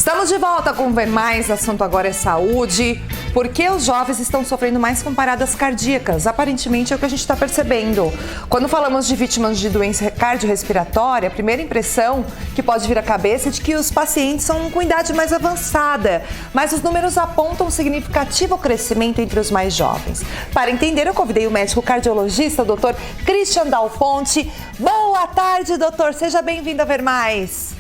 Estamos de volta com o Ver Mais, assunto agora é saúde. Por que os jovens estão sofrendo mais com paradas cardíacas? Aparentemente é o que a gente está percebendo. Quando falamos de vítimas de doença cardiorrespiratória, a primeira impressão que pode vir à cabeça é de que os pacientes são com idade mais avançada. Mas os números apontam um significativo crescimento entre os mais jovens. Para entender, eu convidei o médico cardiologista, o Dr. Christian Dal Ponte. Boa tarde, doutor. Seja bem-vindo a Ver Mais.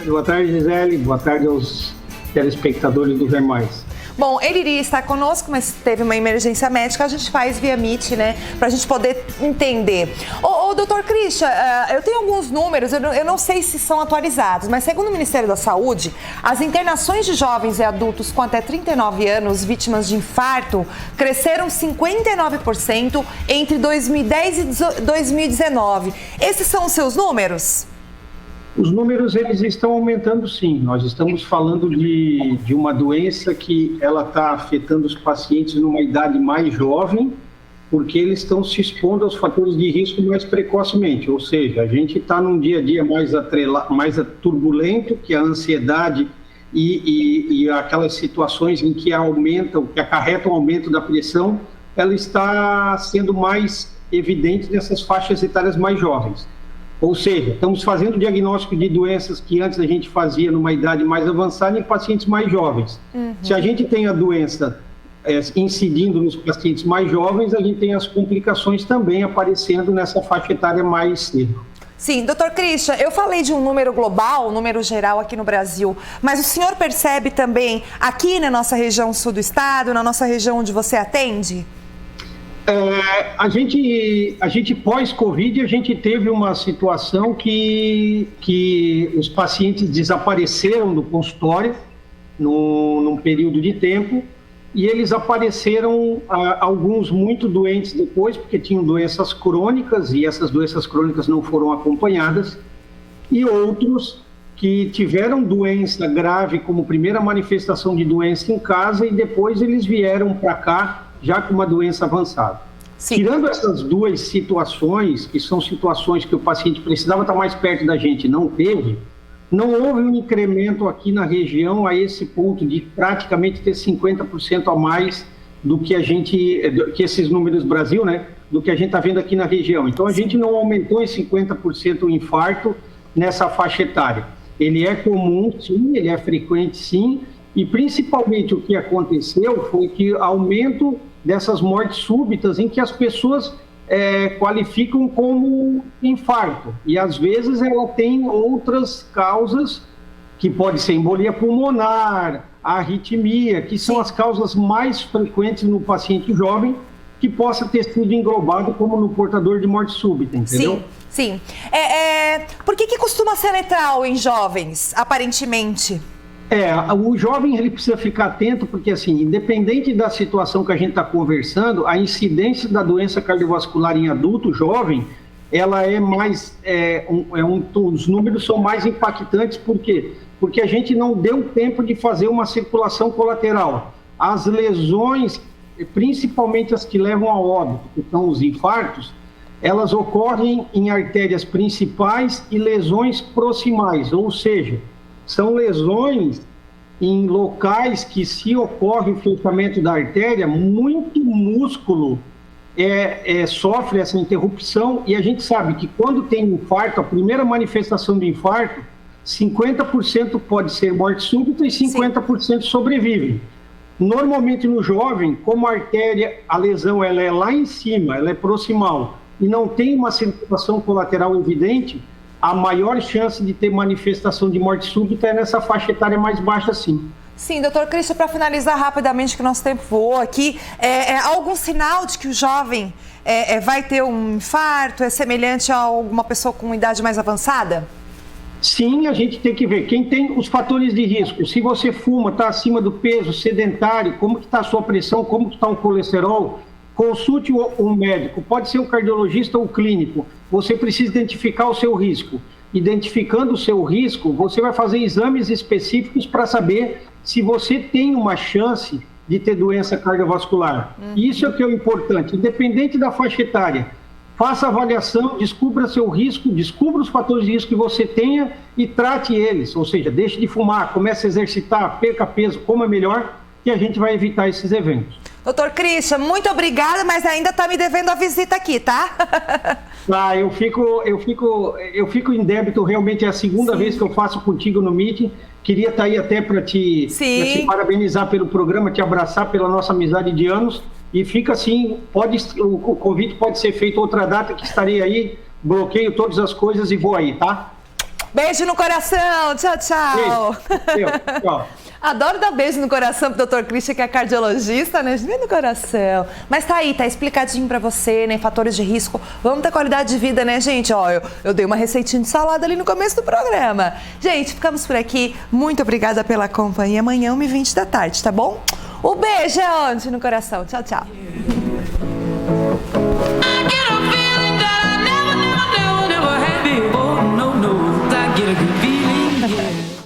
Boa tarde, Gisele. Boa tarde aos telespectadores do Ver Mais. Bom, ele iria estar conosco, mas teve uma emergência médica, a gente faz via Meet, né? Pra gente poder entender. Doutor Christian, eu tenho alguns números, eu não sei se são atualizados, mas segundo o Ministério da Saúde, as internações de jovens e adultos com até 39 anos vítimas de infarto cresceram 59% entre 2010 e 2019. Esses são os seus números? Os números, eles estão aumentando, sim. Nós estamos falando de uma doença que ela está afetando os pacientes numa idade mais jovem, porque eles estão se expondo aos fatores de risco mais precocemente. Ou seja, a gente está num dia a dia mais turbulento, que a ansiedade e aquelas situações em que que acarretam o aumento da pressão, ela está sendo mais evidente nessas faixas etárias mais jovens. Ou seja, estamos fazendo diagnóstico de doenças que antes a gente fazia numa idade mais avançada em pacientes mais jovens. Se a gente tem a doença incidindo nos pacientes mais jovens, a gente tem as complicações também aparecendo nessa faixa etária mais cedo. Sim, doutor Christian, eu falei de um número global, um número geral aqui no Brasil, mas o senhor percebe também aqui na nossa região sul do estado, na nossa região onde você atende? A gente pós-Covid, a gente teve uma situação que os pacientes desapareceram do consultório num período de tempo e eles apareceram, alguns muito doentes depois, porque tinham doenças crônicas e essas doenças crônicas não foram acompanhadas, e outros que tiveram doença grave como primeira manifestação de doença em casa e depois eles vieram para cá já com uma doença avançada. Sim. Tirando essas duas situações, que são situações que o paciente precisava estar mais perto da gente, não houve um incremento aqui na região a esse ponto de praticamente ter 50% a mais do que que esses números do Brasil, né, do que a gente está vendo aqui na região. Então a gente não aumentou em 50% o infarto nessa faixa etária. Ele é comum, sim, ele é frequente, sim, e principalmente o que aconteceu foi que aumento dessas mortes súbitas em que as pessoas qualificam como infarto. E às vezes ela tem outras causas, que pode ser embolia pulmonar, arritmia, que são as causas mais frequentes no paciente jovem, que possa ter sido englobado como no portador de morte súbita, entendeu? Sim. Por que costuma ser letal em jovens, aparentemente? O jovem ele precisa ficar atento porque, assim, independente da situação que a gente está conversando, a incidência da doença cardiovascular em adulto jovem, ela é mais, os números são mais impactantes, por quê? Porque a gente não deu tempo de fazer uma circulação colateral. As lesões, principalmente as que levam a óbito, que são os infartos, elas ocorrem em artérias principais e lesões proximais, ou seja, são lesões em locais que, se ocorre o fechamento da artéria, muito músculo sofre essa interrupção, e a gente sabe que quando tem infarto, a primeira manifestação do infarto, 50% pode ser morte súbita e 50% sobrevive. Normalmente no jovem, como a artéria, a lesão ela é lá em cima, ela é proximal, e não tem uma circulação colateral evidente, a maior chance de ter manifestação de morte súbita é nessa faixa etária mais baixa, sim. Sim, doutor Christian, para finalizar rapidamente, que o nosso tempo voou aqui, algum sinal de que o jovem vai ter um infarto, é semelhante a alguma pessoa com idade mais avançada? Sim, a gente tem que ver. Quem tem os fatores de risco, se você fuma, está acima do peso, sedentário, como que está a sua pressão, como que está o colesterol, consulte um médico, pode ser um cardiologista ou clínico. Você precisa identificar o seu risco. Identificando o seu risco, você vai fazer exames específicos para saber se você tem uma chance de ter doença cardiovascular. Isso é o que é o importante. Independente da faixa etária, faça a avaliação, descubra seu risco, descubra os fatores de risco que você tenha e trate eles. Ou seja, deixe de fumar, comece a exercitar, perca peso, coma melhor, e a gente vai evitar esses eventos. Doutor Christian, muito obrigada, mas ainda está me devendo a visita aqui, tá? Eu fico em débito, realmente é a segunda vez que eu faço contigo no Meeting. Queria estar aí até para te parabenizar pelo programa, te abraçar pela nossa amizade de anos. E fica assim, o convite pode ser feito outra data que estarei aí, bloqueio todas as coisas e vou aí, tá? Beijo no coração, tchau, tchau. Beijo. Tchau. Adoro dar beijo no coração pro Dr. Christian, que é cardiologista, né? Beijo no coração. Mas tá aí, tá explicadinho pra você, né? Fatores de risco. Vamos ter qualidade de vida, né, gente? Ó, eu dei uma receitinha de salada ali no começo do programa. Gente, ficamos por aqui. Muito obrigada pela companhia. Amanhã, 1h20 da tarde, tá bom? O beijo é onde? No coração. Tchau, tchau.